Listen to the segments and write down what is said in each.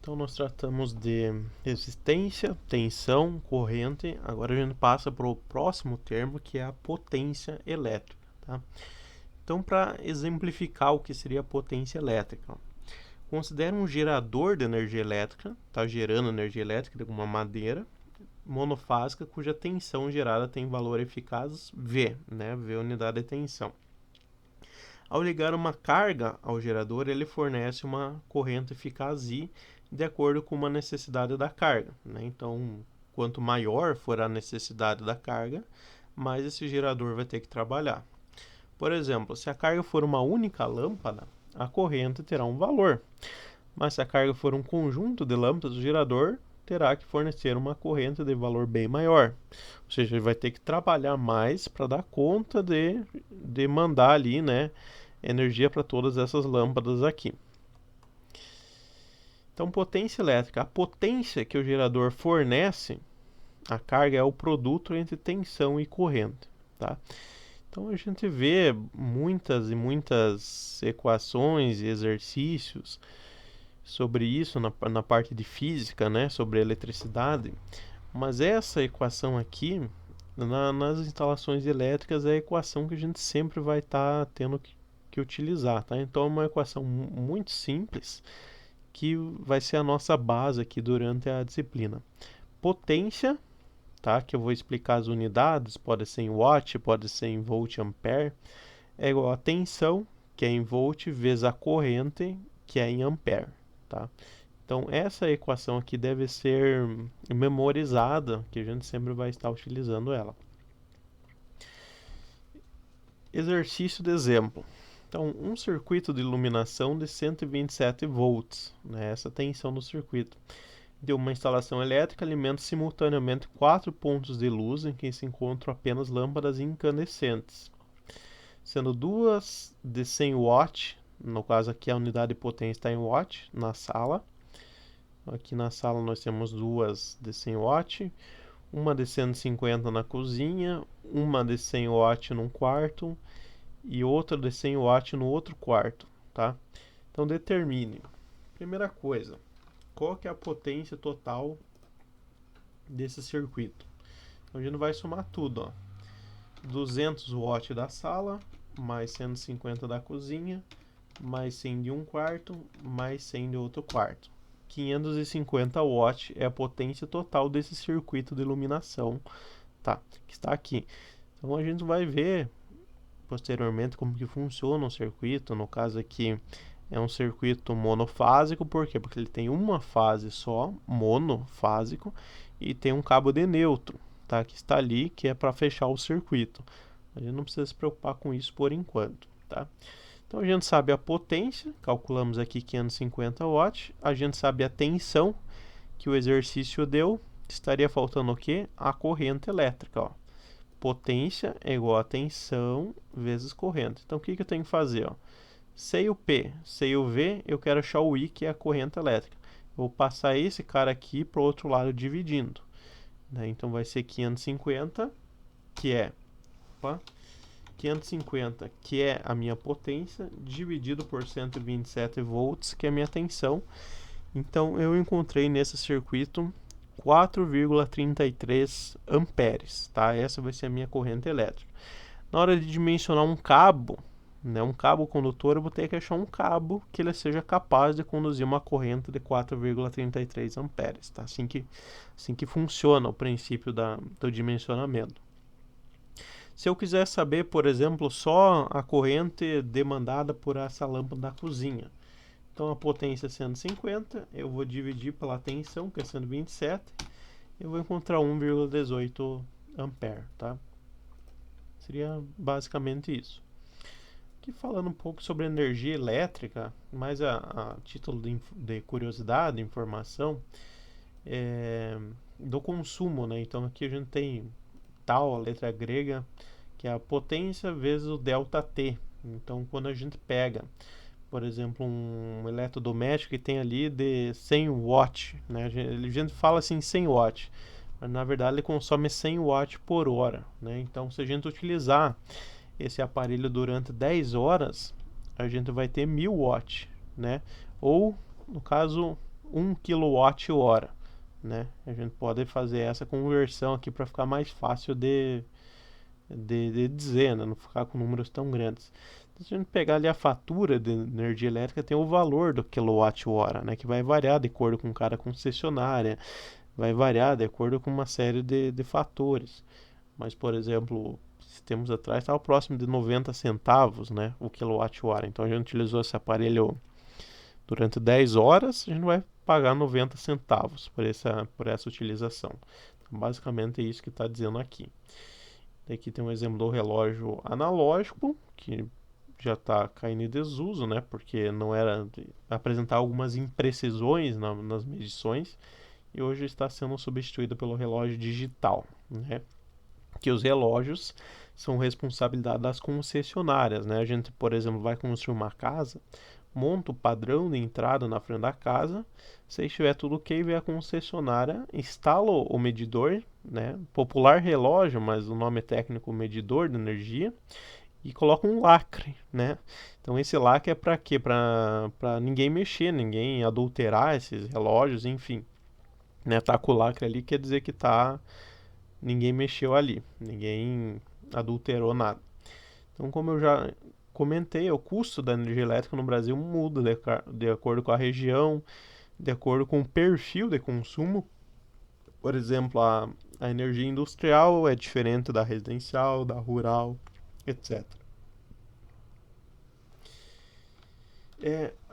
Então nós tratamos de resistência, tensão, corrente. Agora a gente passa para o próximo termo, que é a potência elétrica. Tá? Então, para exemplificar o que seria a potência elétrica, considere um gerador de energia elétrica, está gerando energia elétrica de uma madeira monofásica cuja tensão gerada tem valor eficaz V, né? V unidade de tensão. Ao ligar uma carga ao gerador, ele fornece uma corrente eficaz I de acordo com uma necessidade da carga, né? Então, quanto maior for a necessidade da carga, mais esse gerador vai ter que trabalhar. Por exemplo, se a carga for uma única lâmpada, a corrente terá um valor. Mas se a carga for um conjunto de lâmpadas, o gerador terá que fornecer uma corrente de valor bem maior. Ou seja, ele vai ter que trabalhar mais para dar conta de mandar ali, né, energia para todas essas lâmpadas aqui. Então, potência elétrica. A potência que o gerador fornece, a carga é o produto entre tensão e corrente. Tá? Então, a gente vê muitas e muitas equações e exercícios sobre isso na parte de física, né, sobre eletricidade, mas essa equação aqui, nas instalações elétricas, é a equação que a gente sempre vai estar tendo que utilizar, tá? Então é uma equação muito simples, que vai ser a nossa base aqui durante a disciplina. Potência, tá, que eu vou explicar as unidades, pode ser em watt, pode ser em volt ampere, é igual a tensão, que é em volt, vezes a corrente, que é em ampere. Tá? Então, essa equação aqui deve ser memorizada, que a gente sempre vai estar utilizando ela. Exercício de exemplo. Então, um circuito de iluminação de 127 volts, né? Essa tensão do circuito. De uma instalação elétrica alimenta simultaneamente 4 pontos de luz em que se encontram apenas lâmpadas incandescentes, sendo duas de 100 watts, no caso aqui a unidade de potência está em watt, na sala. Aqui na sala nós temos duas de 100 watts, uma de 150 na cozinha, uma de 100 watts num quarto e outra de 100 watts no outro quarto, tá? Então determine. Primeira coisa, qual que é a potência total desse circuito? Então a gente vai somar tudo, ó. 200 watts da sala, mais 150 da cozinha, mais 100 de um quarto, mais 100 de outro quarto. 550 watts é a potência total desse circuito de iluminação, tá? Que está aqui. Então a gente vai ver posteriormente como que funciona o circuito. No caso aqui é um circuito monofásico, por quê? Porque ele tem uma fase só, monofásico, e tem um cabo de neutro, tá? Que está ali, que é para fechar o circuito. A gente não precisa se preocupar com isso por enquanto, tá? Então a gente sabe a potência, calculamos aqui 550 watts, a gente sabe a tensão que o exercício deu, estaria faltando o quê? A corrente elétrica, ó. Potência é igual a tensão vezes corrente. Então o que eu tenho que fazer, ó? Sei o P, sei o V, eu quero achar o I, que é a corrente elétrica. Eu vou passar esse cara aqui para o outro lado dividindo, né? Então vai ser 550, que é... Opa, 550, que é a minha potência, dividido por 127 volts, que é a minha tensão. Então, eu encontrei nesse circuito 4,33 amperes, tá? Essa vai ser a minha corrente elétrica. Na hora de dimensionar um cabo, né, um cabo condutor, eu vou ter que achar um cabo que ele seja capaz de conduzir uma corrente de 4,33 amperes, tá? Assim que funciona o princípio do dimensionamento. Se eu quiser saber, por exemplo, só a corrente demandada por essa lâmpada da cozinha, então a potência é 150, eu vou dividir pela tensão, que é 127, eu vou encontrar 1,18 ampere, tá? Seria basicamente isso. Aqui falando um pouco sobre energia elétrica, mais a título de curiosidade, informação, do consumo, né? Então aqui a gente tem tal, a letra grega, que é a potência vezes o ΔT. Então, quando a gente pega, por exemplo, um eletrodoméstico que tem ali de 100 watts, né? A gente fala assim 100 watts, mas na verdade ele consome 100 watts por hora, né? Então, se a gente utilizar esse aparelho durante 10 horas, a gente vai ter 1000 watts, né? Ou, no caso, 1 kWh, né? A gente pode fazer essa conversão aqui para ficar mais fácil de dizer, né? Não ficar com números tão grandes. Então, se a gente pegar ali a fatura de energia elétrica, tem o valor do quilowatt-hora, né? Que vai variar de acordo com cada concessionária, vai variar de acordo com uma série de fatores. Mas, por exemplo, tempos atrás estava próximo de 90 centavos, né, o quilowatt-hora. Então a gente utilizou esse aparelho durante 10 horas, a gente vai pagar 90 centavos por essa utilização. Então, basicamente é isso que está dizendo aqui. Aqui tem um exemplo do relógio analógico, que já está caindo em desuso, né, porque não era apresentar algumas imprecisões nas medições, e hoje está sendo substituído pelo relógio digital, né, que os relógios são responsabilidade das concessionárias, né? A gente, por exemplo, vai construir uma casa, monta o padrão de entrada na frente da casa, se estiver tudo ok, vem a concessionária, instala o medidor, né? Popular relógio, mas o nome técnico medidor de energia, e coloca um lacre, né? Então esse lacre é para quê? Para ninguém mexer, ninguém adulterar esses relógios, enfim. Né? Tá com o lacre ali quer dizer que ninguém mexeu ali, ninguém adulterou nada. Então, como eu já comentei, o custo da energia elétrica no Brasil muda de acordo com a região, de acordo com o perfil de consumo. Por exemplo, a energia industrial é diferente da residencial, da rural, etc.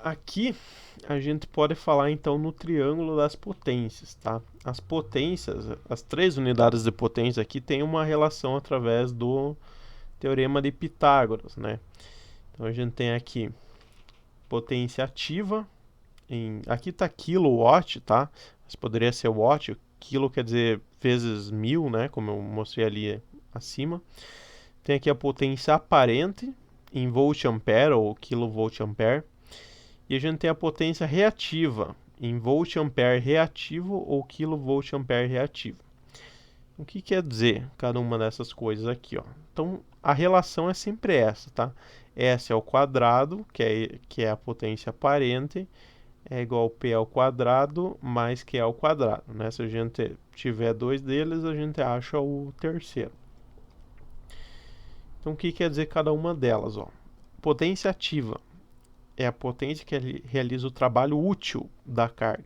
Aqui a gente pode falar então no triângulo das potências, tá? As potências, as três unidades de potência aqui têm uma relação através do teorema de Pitágoras, né? Então a gente tem aqui potência ativa, aqui está kilowatt, tá? Mas poderia ser watt, quilo quer dizer vezes 1000, né? Como eu mostrei ali acima. Tem aqui a potência aparente em volt-ampere ou kilovolt-ampere. E a gente tem a potência reativa em volt-ampere reativo ou kilovolt-ampere reativo. O que quer dizer cada uma dessas coisas aqui, ó? Então, a relação é sempre essa, tá? S ao quadrado, que é a potência aparente, é igual a P ao quadrado mais Q ao quadrado, né? Se a gente tiver dois deles, a gente acha o terceiro. Então, o que quer dizer cada uma delas, ó? Potência ativa é a potência que realiza o trabalho útil da carga.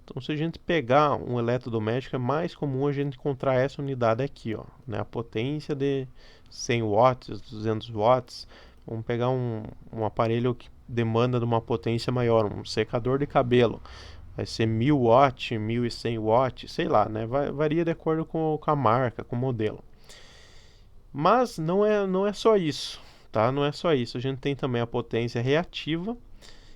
Então, se a gente pegar um eletrodoméstico, é mais comum a gente encontrar essa unidade aqui, ó, né? A potência de 100 watts, 200 watts. Vamos pegar um aparelho que demanda de uma potência maior, um secador de cabelo. Vai ser 1000 watts, 1100 watts, sei lá, né? Varia de acordo com a marca, com o modelo. Mas não é só isso, tá? Não é só isso. A gente tem também a potência reativa,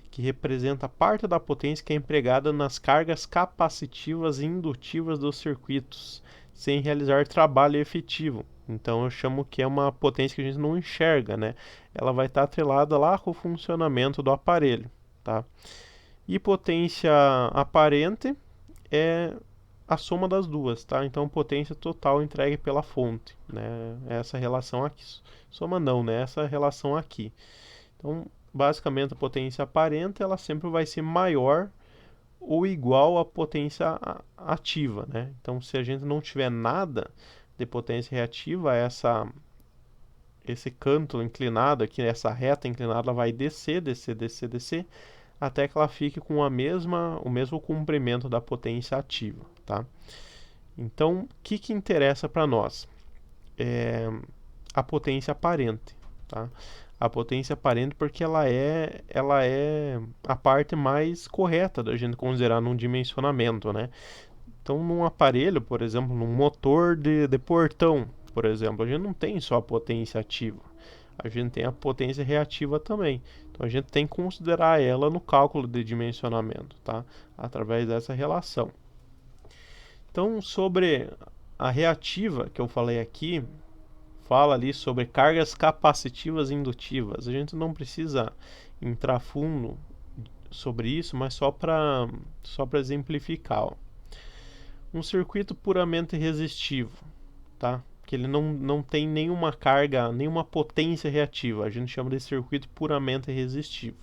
que representa parte da potência que é empregada nas cargas capacitivas e indutivas dos circuitos, sem realizar trabalho efetivo. Então eu chamo que é uma potência que a gente não enxerga, né? Ela vai estar atrelada lá com o funcionamento do aparelho, tá? E potência aparente é a soma das duas, tá? Então potência total entregue pela fonte, né? Essa relação aqui. Soma não, né? Essa relação aqui. Então, basicamente, a potência aparente ela sempre vai ser maior ou igual à potência ativa, né? Então, se a gente não tiver nada de potência reativa, esse canto inclinado aqui, essa reta inclinada, ela vai descer, até que ela fique com o mesmo comprimento da potência ativa, tá? Então, o que interessa para nós? A potência aparente, tá? A potência aparente porque ela é a parte mais correta da gente considerar num dimensionamento, né? Então, num aparelho, por exemplo, num motor de portão, por exemplo, a gente não tem só a potência ativa, a gente tem a potência reativa também. Então, a gente tem que considerar ela no cálculo de dimensionamento, tá? Através dessa relação. Então, sobre a reativa que eu falei aqui, fala ali sobre cargas capacitivas e indutivas. A gente não precisa entrar fundo sobre isso, mas só para exemplificar. Ó. Um circuito puramente resistivo, tá? Que ele não tem nenhuma carga, nenhuma potência reativa. A gente chama de circuito puramente resistivo.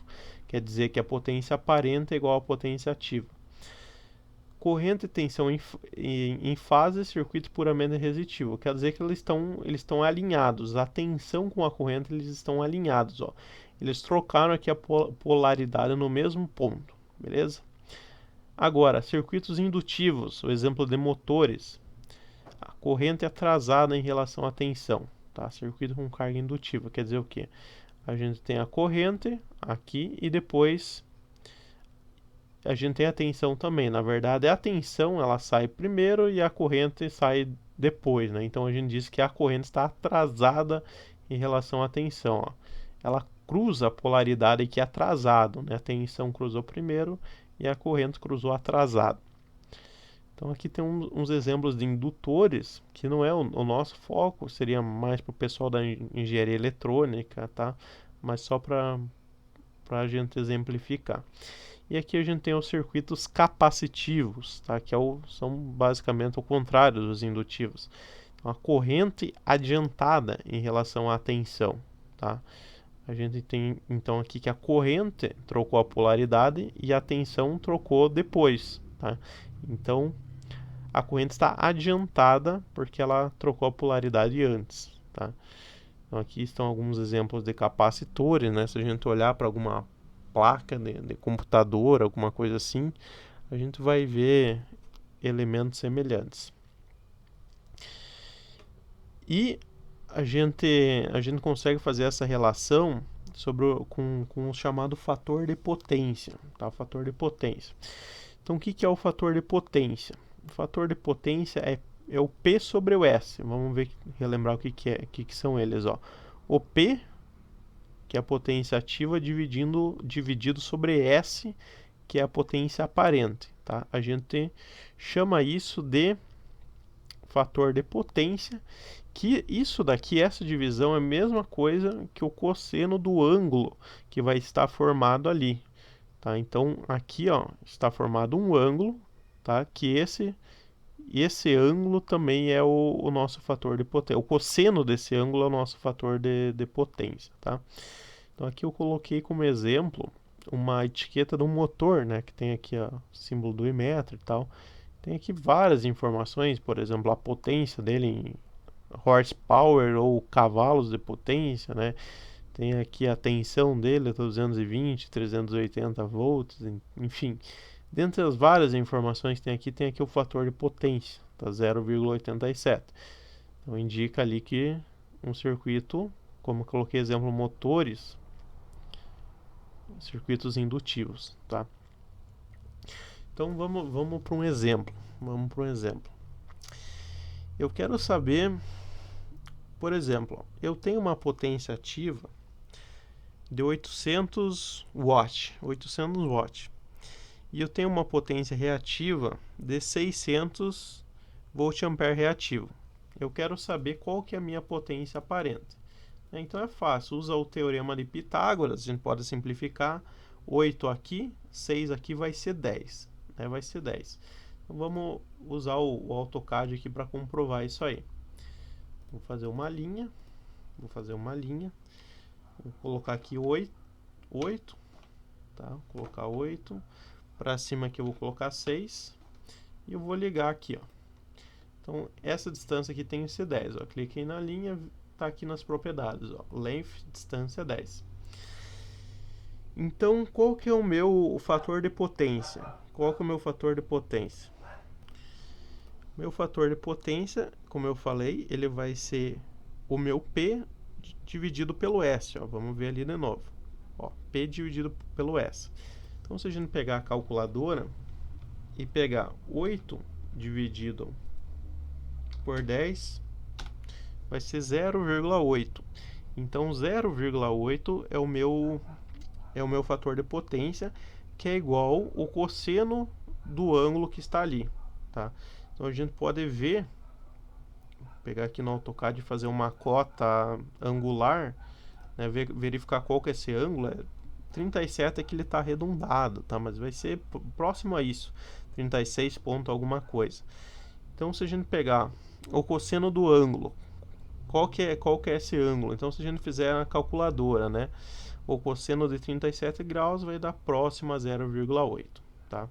Quer dizer que a potência aparente é igual à potência ativa. corrente e tensão em fase, circuito puramente resistivo. Quer dizer que eles estão alinhados. A tensão com a corrente, eles estão alinhados. Ó. Eles trocaram aqui a polaridade no mesmo ponto. Beleza? Agora, circuitos indutivos. O exemplo de motores. A corrente é atrasada em relação à tensão. Tá? Circuito com carga indutiva. Quer dizer o quê? A gente tem a corrente aqui e depois a gente tem a tensão também. Na verdade, a tensão ela sai primeiro e a corrente sai depois, né? Então a gente diz que a corrente está atrasada em relação à tensão. Ó. Ela cruza a polaridade que é atrasado, né? A tensão cruzou primeiro e a corrente cruzou atrasado. Então aqui tem uns exemplos de indutores, que não é o nosso foco, seria mais para o pessoal da engenharia eletrônica, tá? Mas só para a gente exemplificar. E aqui a gente tem os circuitos capacitivos, tá? Que são basicamente o contrário dos indutivos. Então, a corrente adiantada em relação à tensão, tá? A gente tem então aqui que a corrente trocou a polaridade e a tensão trocou depois, tá? Então a corrente está adiantada porque ela trocou a polaridade antes, tá? Então aqui estão alguns exemplos de capacitores, né? Se a gente olhar para alguma placa de computador, alguma coisa assim, a gente vai ver elementos semelhantes. E a gente consegue fazer essa relação com o chamado fator de potência, tá? Fator de potência. Então, o que é o fator de potência? O fator de potência é o P sobre o S. Vamos relembrar o que são eles. Ó. O P, que é a potência ativa, dividido sobre S, que é a potência aparente. Tá? A gente chama isso de fator de potência, que isso daqui, essa divisão, é a mesma coisa que o cosseno do ângulo que vai estar formado ali. Tá? Então, aqui ó, está formado um ângulo, tá? Que esse ângulo também é o nosso fator de potência. O cosseno desse ângulo é o nosso fator de potência. Tá? Então, aqui eu coloquei como exemplo uma etiqueta do motor, né? Que tem aqui o símbolo do Imetro e tal. Tem aqui várias informações, por exemplo, a potência dele em horsepower ou cavalos de potência, né? Tem aqui a tensão dele, 220, 380 volts, enfim. Dentre as várias informações que tem aqui o fator de potência, tá 0,87. Então indica ali que um circuito, como eu coloquei exemplo motores, circuitos indutivos, tá? Então vamos para um exemplo. Eu quero saber, por exemplo, eu tenho uma potência ativa de 800 watts, e eu tenho uma potência reativa de 600 volt-ampere reativo. Eu quero saber qual que é a minha potência aparente. Então é fácil, usa o teorema de Pitágoras, a gente pode simplificar. 8 aqui, 6 aqui vai ser 10. Né? Vai ser 10. Então vamos usar o AutoCAD aqui para comprovar isso aí. Vou fazer uma linha. Vou colocar aqui 8, tá? Vou colocar 8. Para cima aqui eu vou colocar 6. E eu vou ligar aqui, ó. Então, essa distância aqui tem que ser 10, ó. Cliquei na linha, tá aqui nas propriedades, ó. Length, distância 10. Então, qual que é o meu fator de potência? Meu fator de potência, como eu falei, ele vai ser o meu P dividido pelo S, ó. Vamos ver ali de novo. Ó, P dividido pelo S. Então, se a gente pegar a calculadora e pegar 8 dividido por 10, vai ser 0,8. Então, 0,8 é o meu fator de potência, que é igual o cosseno do ângulo que está ali. Tá? Então, a gente pode ver, pegar aqui no AutoCAD e fazer uma cota angular, né, verificar qual que é esse ângulo. 37 é que ele está arredondado, tá? Mas vai ser próximo a isso, 36 ponto alguma coisa. Então, se a gente pegar o cosseno do ângulo, qual que é esse ângulo? Então, se a gente fizer a calculadora, né? O cosseno de 37 graus vai dar próximo a 0,8, tá?